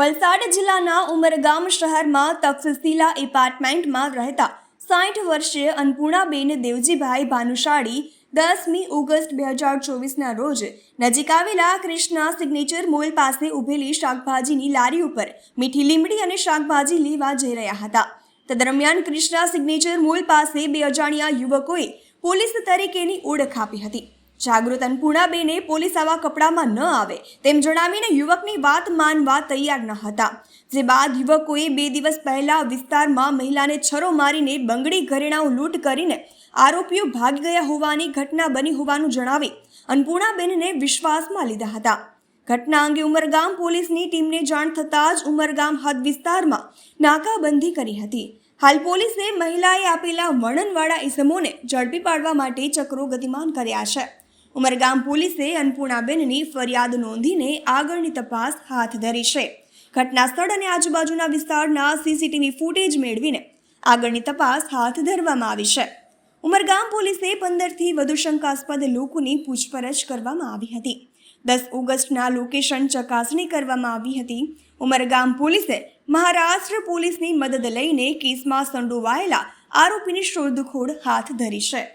વલસાડ જિલ્લાના ઉમરગામ શહેરમાં તક્ષશિલા એપાર્ટમેન્ટમાં રહેતા 60 વર્ષીય અન્નપૂર્ણાબેન દેવજીભાઈ ભાનુશાળી 10મી ઓગસ્ટ 2024ના રોજ નજીક આવેલા કૃષ્ણા સિગ્નેચર મોલ પાસે ઉભેલી શાકભાજીની લારી ઉપર મીઠી લીમડી અને શાકભાજી લેવા જઈ રહ્યા હતા। તે દરમિયાન કૃષ્ણા સિગ્નેચર મોલ પાસે બે અજાણ્યા યુવકોએ પોલીસ તરીકેની ઓળખ આપી હતી। જાગૃત અન્નપૂર્ણાબેને પોલીસ આવા કપડામાં ન આવે તેમ જણાવીને યુવકની વાત માનવા તૈયાર ન હતા। જે બાદ યુવકોએ 2 દિવસ પહેલા વિસ્તારમાં મહિલાને છરો મારીને બંગડી ઘરેણાઓ લૂંટ કરીને આરોપીઓ ભાગી ગયા હોવાની ઘટના બની હોવાનું જણાવી અન્નપૂર્ણાબેનને વિશ્વાસમાં લીધા હતા। ઘટના અંગે ઉમરગામ પોલીસની ટીમને જાણ થતાં જ ઉમરગામ હદ વિસ્તારમાં નાકાબંધી કરી હતી। હાલ પોલીસે મહિલાએ આપેલા વર્ણનવાળા ઇસમોને ઝડપી પાડવા માટે ચક્રો ગતિમાન કર્યા છે। ઉમરગામ પોલીસે અન્નપૂર્ણાબેનની ફરિયાદ નોંધીને આગળની તપાસ હાથ ધરી છે। ઘટના સ્થળ અને આજુબાજુના વિસ્તારના સીસીટીવી ફૂટેજ મેળવીને આગળની તપાસ હાથ ધરવામાં આવી છે। ઉમરગામ પોલીસે 15થી વધુ શંકાસ્પદ લોકોની પૂછપરછ કરવામાં આવી હતી। 10 ઓગસ્ટના લોકેશન ચકાસણી કરવામાં આવી હતી। ઉમરગામ પોલીસે મહારાષ્ટ્ર પોલીસની મદદ લઈને કેસમાં સંડોવાયેલા આરોપીની શોધખોળ હાથ ધરી છે।